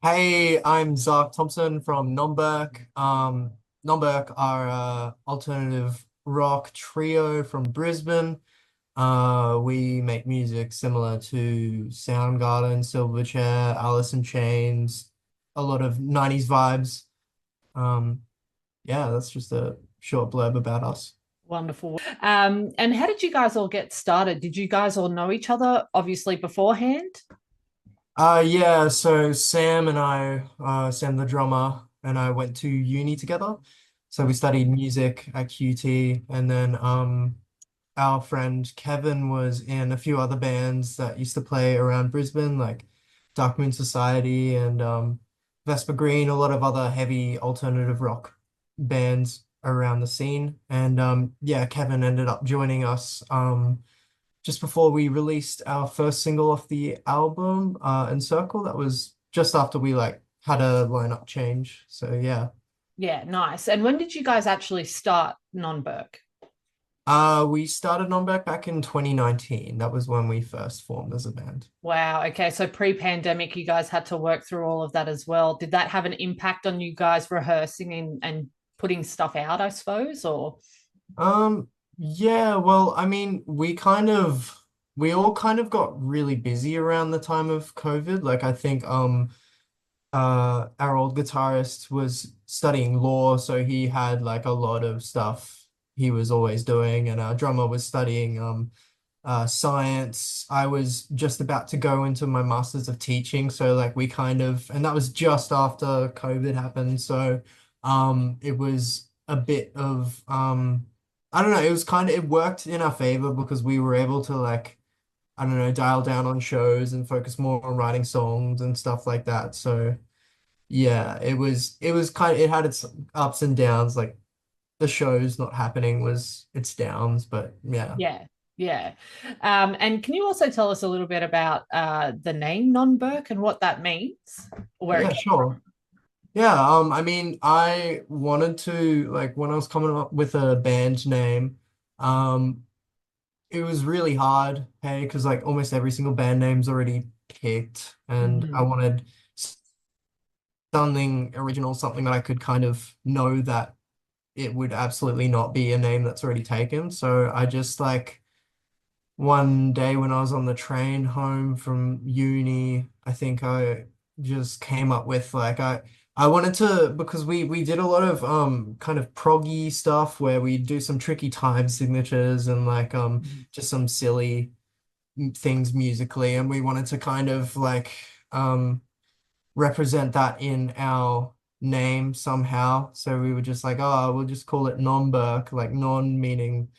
Hey, I'm Zaac Thompson from Nonberk. Nonberk are a alternative rock trio from Brisbane. We make music similar to Soundgarden, Silverchair, Alice in Chains, a lot of 90s vibes. Um, yeah, that's just a short blurb about us. Wonderful. And how did you guys all get started? Did you guys all know each other, obviously, beforehand? Yeah, so Sam the drummer, and I went to uni together. So we studied music at QT, and then our friend Kevin was in a few other bands that used to play around Brisbane, like Dark Moon Society and Vesper Green, a lot of other heavy alternative rock bands around the scene. And yeah, Kevin ended up joining us just before we released our first single off the album, Encircle. That was just after we like had a lineup change. So yeah. Yeah, nice. And when did you guys actually start Nonberk? We started Nonberk back in 2019. That was when we first formed as a band. Wow. Okay. So pre-pandemic, you guys had to work through all of that as well. Did that have an impact on you guys rehearsing and putting stuff out, I suppose? Or Yeah, well, I mean, we all kind of got really busy around the time of COVID. Like I think our old guitarist was studying law, so he had like a lot of stuff he was always doing, and our drummer was studying science. I was just about to go into my master's of teaching, so like we kind of, and that was just after COVID happened. So it was a bit of I don't know, it was kind of, it worked in our favor because we were able to like, I don't know, dial down on shows and focus more on writing songs and stuff like that. So yeah, it was kind of, it had its ups and downs. Like the shows not happening was its downs, but yeah. yeah, yeah. And can you also tell us a little bit about the name Nonberk and what that means, or where it Yeah, came sure. Yeah, I mean, I wanted to like when I was coming up with a band name, um, it was really hard, hey, because like almost every single band name's already picked, and I from? wanted something original, something that I could kind of know that it would absolutely not be a name that's already taken. So I just like one day when I was on the train home from uni, I think I just came up with like I wanted to because we did a lot of kind of proggy stuff where we do some tricky time signatures and like Mhm. just some silly things musically, and we wanted to kind of like represent that in our name somehow. So we were just like, oh, we'll just call it non-Burke, like non meaning,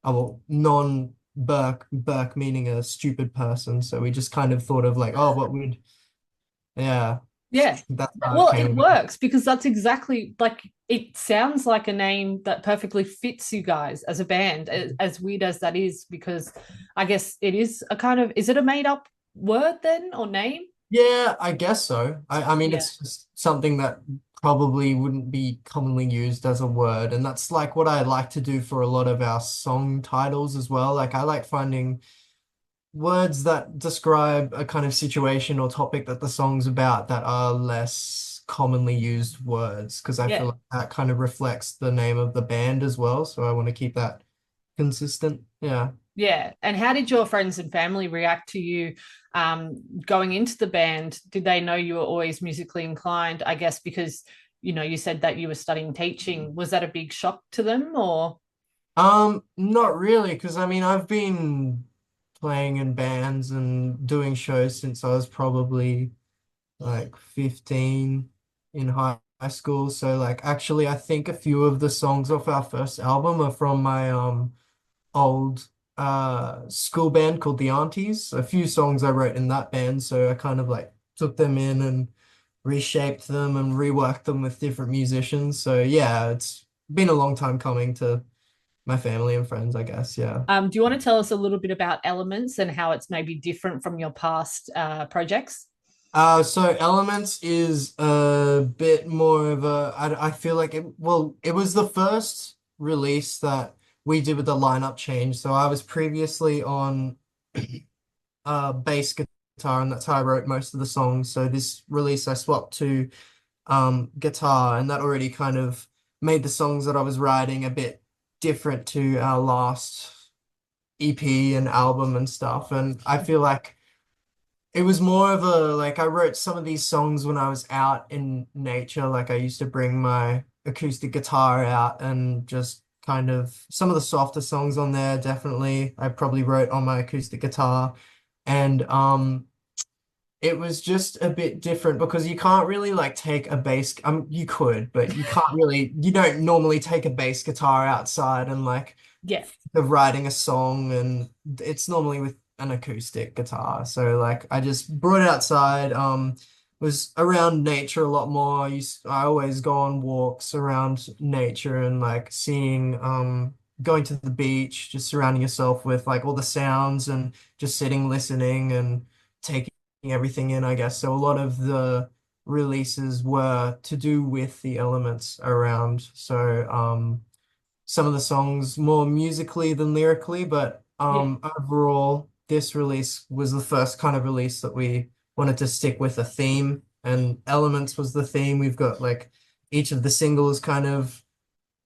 oh, well, non-Burke, Burke meaning a stupid person. So we just kind of thought of like, oh, what would, yeah, Yeah. that's how it Well, came it about. works because that's exactly like it sounds like a name that perfectly fits you guys as a band, as weird as that is, because I guess it is a kind of, is it a made up word then or name? Yeah, I guess so. I mean, Yeah. it's just something that probably wouldn't be commonly used as a word. And that's like what I like to do for a lot of our song titles as well. Like I like finding words that describe a kind of situation or topic that the song's about that are less commonly used words because I feel Yeah. like that kind of reflects the name of the band as well. So I want to keep that consistent. Yeah. Yeah. And how did your friends and family react to you going into the band? Did they know you were always musically inclined? I guess because, you said that you were studying teaching. Was that a big shock to them or? Not really, because I mean I've been playing in bands and doing shows since I was probably like 15 in high school. So like actually I think a few of the songs off our first album are from my old school band called the Aunties. A few songs I wrote in that band, so I kind of like took them in and reshaped them and reworked them with different musicians. So yeah, it's been a long time coming to my family and friends, I guess. Yeah. Do you want to tell us a little bit about Elements and how it's maybe different from your past projects? So Elements is a bit more of I feel like it was the first release that we did with the lineup change. So I was previously on bass guitar, and that's how I wrote most of the songs. So this release I swapped to guitar, and that already kind of made the songs that I was writing a bit different to our last EP and album and stuff. And I feel like it was more of a like I wrote some of these songs when I was out in nature. Like I used to bring my acoustic guitar out and just kind of some of the softer songs on there, definitely I probably wrote on my acoustic guitar. And it was just a bit different because you can't really like take a bass you could, but you don't normally take a bass guitar outside and like Yeah. of writing a song, and it's normally with an acoustic guitar. So like I just brought it outside, was around nature a lot more. I always go on walks around nature and like seeing going to the beach, just surrounding yourself with like all the sounds and just sitting, listening and taking everything in, I guess. So a lot of the releases were to do with the elements around. So some of the songs more musically than lyrically, but Yeah. overall, this release was the first kind of release that we wanted to stick with a theme, and Elements was the theme. We've got like each of the singles kind of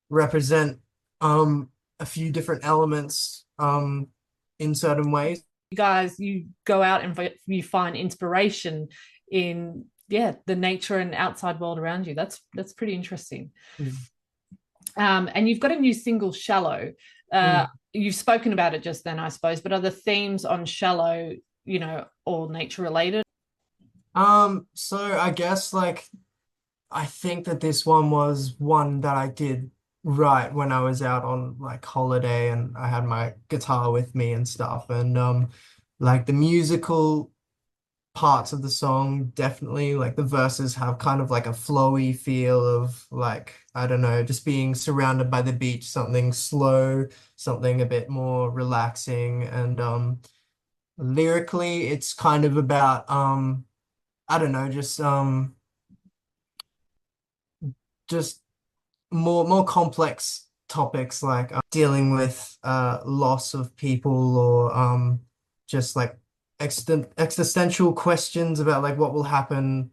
represent a few different elements in certain ways. You guys, you go out and you find inspiration in, yeah, the nature and outside world around you. That's pretty interesting. Mm. And you've got a new single, Shallow. Mm. You've spoken about it just then, I suppose, but are the themes on Shallow, all nature related? So I guess like I think that this one was one that I did right when I was out on like holiday and I had my guitar with me and stuff. And like the musical parts of the song, definitely like the verses have kind of like a flowy feel of like, I don't know, just being surrounded by the beach, something slow, something a bit more relaxing. And lyrically it's kind of about I don't know, just more complex topics like dealing with loss of people or just like existential questions about like what will happen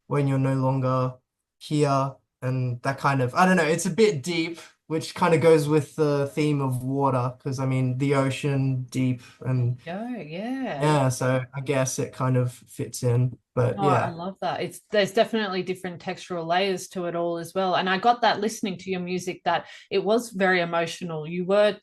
when you're no longer here, and that kind of, I don't know, it's a bit deep, which kind of goes with the theme of water because I mean the ocean deep, and Yeah, yeah. yeah, so I guess it kind of fits in, but Oh, I yeah. love that. There's definitely different textural layers to it all as well. And I got that listening to your music that it was very emotional. You were,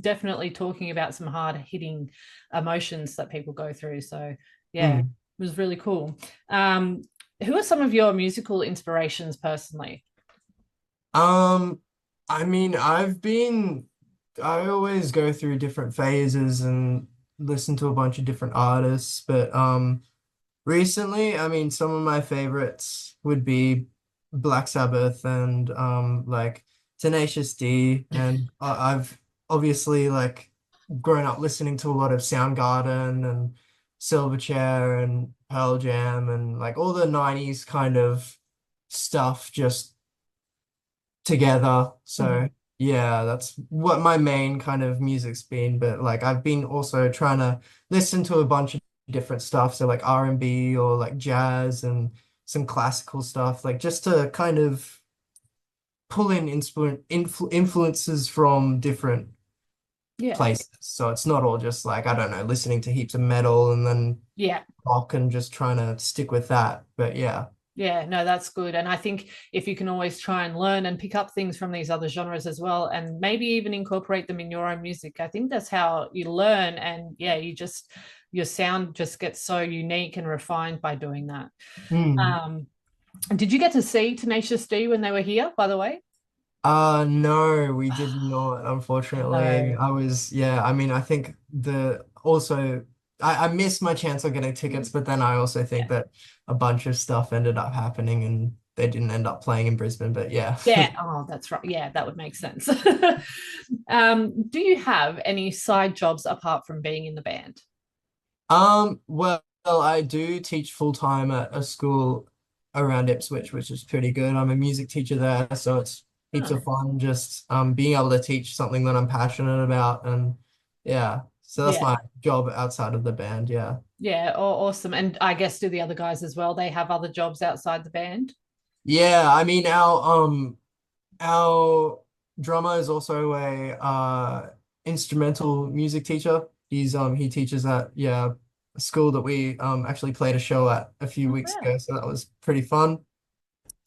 definitely talking about some hard hitting emotions that people go through. So yeah, it Mm. was really cool. Um, who are some of your musical inspirations personally? Um, I mean, I always go through different phases and listen to a bunch of different artists, but recently, I mean, some of my favorites would be Black Sabbath and like Tenacious D, and I've obviously like grown up listening to a lot of Soundgarden and Silverchair and Pearl Jam and like all the 90s kind of stuff just together. Mhm. So yeah, that's what my main kind of music's been. But like I've been also trying to listen to a bunch of different stuff. So like R&B or like jazz and some classical stuff, like just to kind of pull in influences from different Yeah. places. So it's not all just like, I don't know, listening to heaps of metal and then Yeah. rock and just trying to stick with that. But yeah. Yeah, no, that's good. And I think if you can always try and learn and pick up things from these other genres as well, and maybe even incorporate them in your own music, I think that's how you learn. And yeah, your sound just gets so unique and refined by doing that. Hmm. Um, did you get to see Tenacious D when they were here, by the way? No, we did not, unfortunately. No. Yeah, I mean, I think I missed my chance of getting tickets, but then I also think that a bunch of stuff ended up happening and they didn't end up playing in Brisbane, but yeah. Yeah. Oh, that's right. Yeah, that would make sense. Do you have any side jobs apart from being in the band? Well, I do teach full time at a school around Ipswich, which is pretty good. I'm a music teacher there, so it's heaps of Nice. fun just being able to teach something that I'm passionate about, and yeah. So that's Yeah. my job outside of the band. Yeah. Yeah. Oh, awesome. And I guess do the other guys as well? They have other jobs outside the band. Yeah, I mean our drummer is also a instrumental music teacher. He teaches at a school that we actually played a show at a few Oh, weeks wow. ago, so that was pretty fun.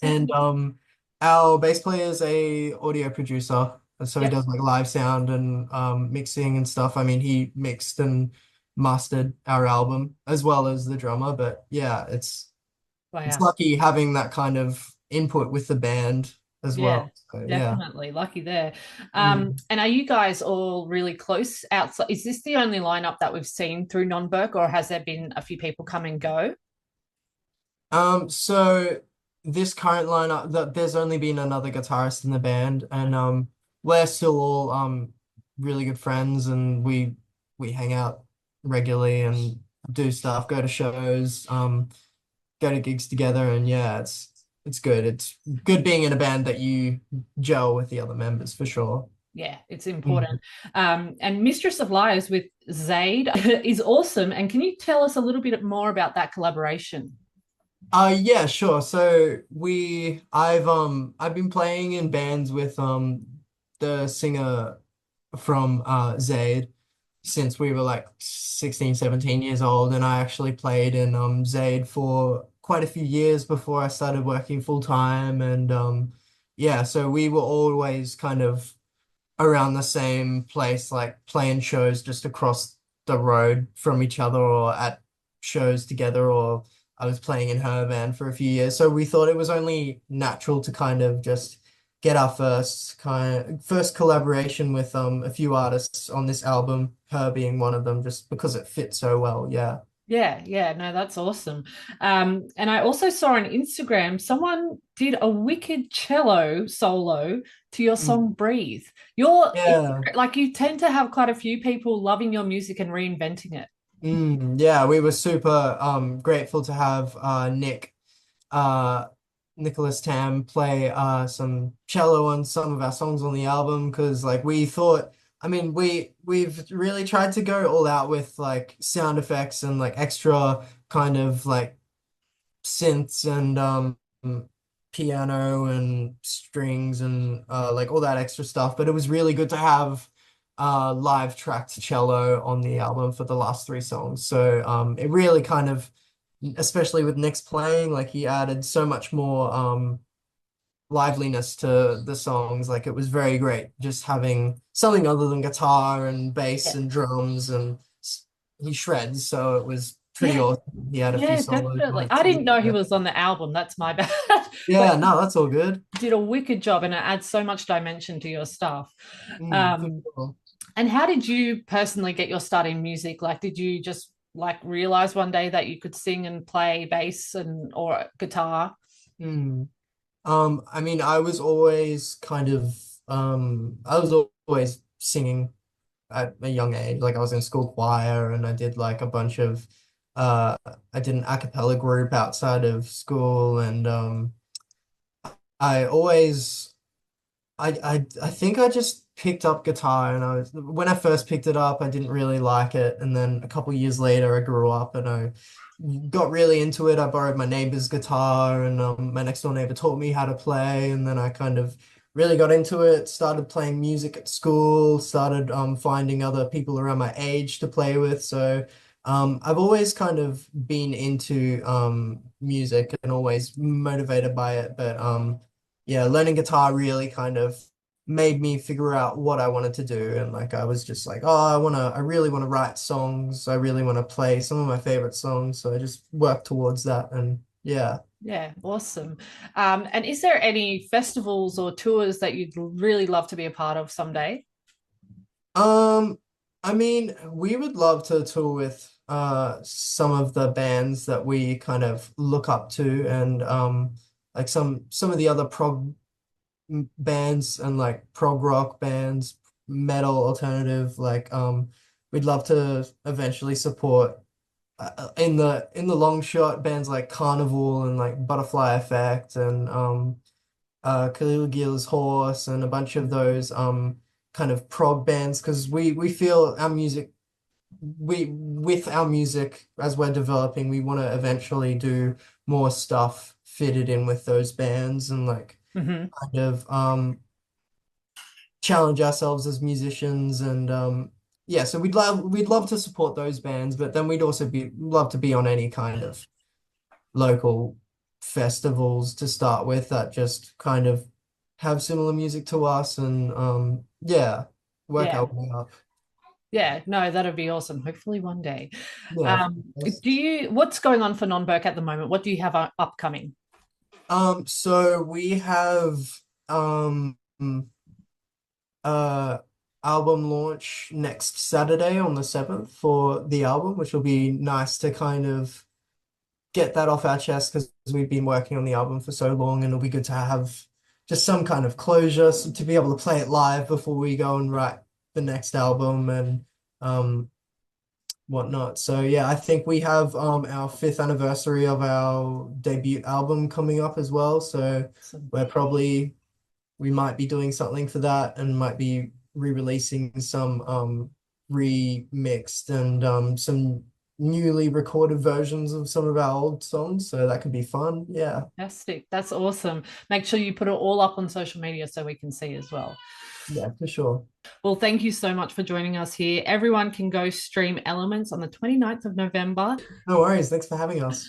Yeah. And our bass player is a audio producer, so he Yep. does like live sound and mixing and stuff. I mean, he mixed and mastered our album as well as the drummer, but yeah, it's Wow. lucky having that kind of input with the band as Yeah, well. So yeah. definitely. Lucky there. Mm. And are you guys all really close outside? Is this the only lineup that we've seen through Nonberk, or has there been a few people come and go? So this current lineup, there's only been another guitarist in the band, and we're still all really good friends, and we hang out regularly and do stuff, go to shows, go to gigs together, and yeah, it's good. It's good being in a band that you gel with the other members for sure. Yeah, it's important. Mm. And Mistress of Liars with Zaid is awesome. And can you tell us a little bit more about that collaboration? Yeah, sure. So I've been playing in bands with the singer from Zaid since we were like 16, 17 years old, and I actually played in Zaid for quite a few years before I started working full time, and yeah, so we were always kind of around the same place, like playing shows just across the road from each other or at shows together, or I was playing in her band for a few years. So we thought it was only natural to kind of just get our first collaboration with a few artists on this album, her being one of them, just because it fit so well. Yeah. Yeah, yeah, no, that's awesome. And I also saw on Instagram someone did a wicked cello solo to your Mm. song Breathe. You're Yeah. like you tend to have quite a few people loving your music and reinventing it. Yeah, we were super grateful to have uh Nicholas Tam play some cello on some of our songs on the album, because like we thought, I mean, we've really tried to go all out with like sound effects and like extra kind of like synths and piano and strings and like all that extra stuff, but it was really good to have live tracked cello on the album for the last three songs. So it really kind of, especially with Nick's playing, like he added so much more liveliness to the songs. Like it was very great just having something other than guitar and bass Yeah. and drums, and he shreds, so it was pretty Yeah, awesome. He had a few yeah, solos on definitely. it I too. didn't know he So, was on the album. That's my bad. But yeah, no, that's all good. he did a wicked job and it adds so much dimension to your stuff. For Um, sure. and how did you personally get your start in music? Like, did you just like realize one day that you could sing and play bass and or guitar? Mm. I mean, I was always kind of I was always singing at a young age. Like I was in school choir, and I did like a bunch of uh I did an a cappella group outside of school, and I always I think I just picked up guitar, and when I first picked it up, I didn't really like it, and then a couple years later I grew up and I got really into it. I borrowed my neighbor's guitar, and my next door neighbor taught me how to play, and then I kind of really got into it, started playing music at school, started finding other people around my age to play with. So I've always kind of been into music and always motivated by it, but yeah, learning guitar really kind of made me figure out what I wanted to do. And like I was just like, oh, I really want to write songs. I really want to play some of my favorite songs. So I just worked towards that. And yeah. Yeah, awesome. And is there any festivals or tours that you'd really love to be a part of someday? Um, I mean, we would love to tour with some of the bands that we kind of look up to, and like some of the other prog bands and like prog rock bands, metal alternative, like we'd love to eventually support in the long shot bands like Carnival and like Butterfly Effect and Caligula's Horse and a bunch of those kind of prog bands, because we feel our music we with our music as we're developing, we want to eventually do more stuff fitted in with those bands and like Hmm. kind of challenge ourselves as musicians and yeah, so we'd love to support those bands, but then we'd also be love to be on any kind of local festivals to start with that just kind of have similar music to us and yeah, work Yeah. our way up. Yeah, no, that'd be awesome. Hopefully one day. Yeah. What's going on for Nonberk at the moment? What do you have upcoming? So we have um uh album launch next Saturday on the 7th for the album, which will be nice to kind of get that off our chest because we've been working on the album for so long and it'll be good to have just some kind of closure so to be able to play it live before we go and write the next album and um whatnot. So yeah, I think we have our 5th anniversary of our debut album coming up as well. So Awesome. we're we might be doing something for that and might be re-releasing some remixed and some newly recorded versions of some of our old songs. So that could be fun. Yeah. Fantastic. That's awesome. Make sure you put it all up on social media so we can see as well. Yeah, for sure. Well, thank you so much for joining us here. Everyone can go stream Elements on the 29th of November. No worries. Thanks for having us.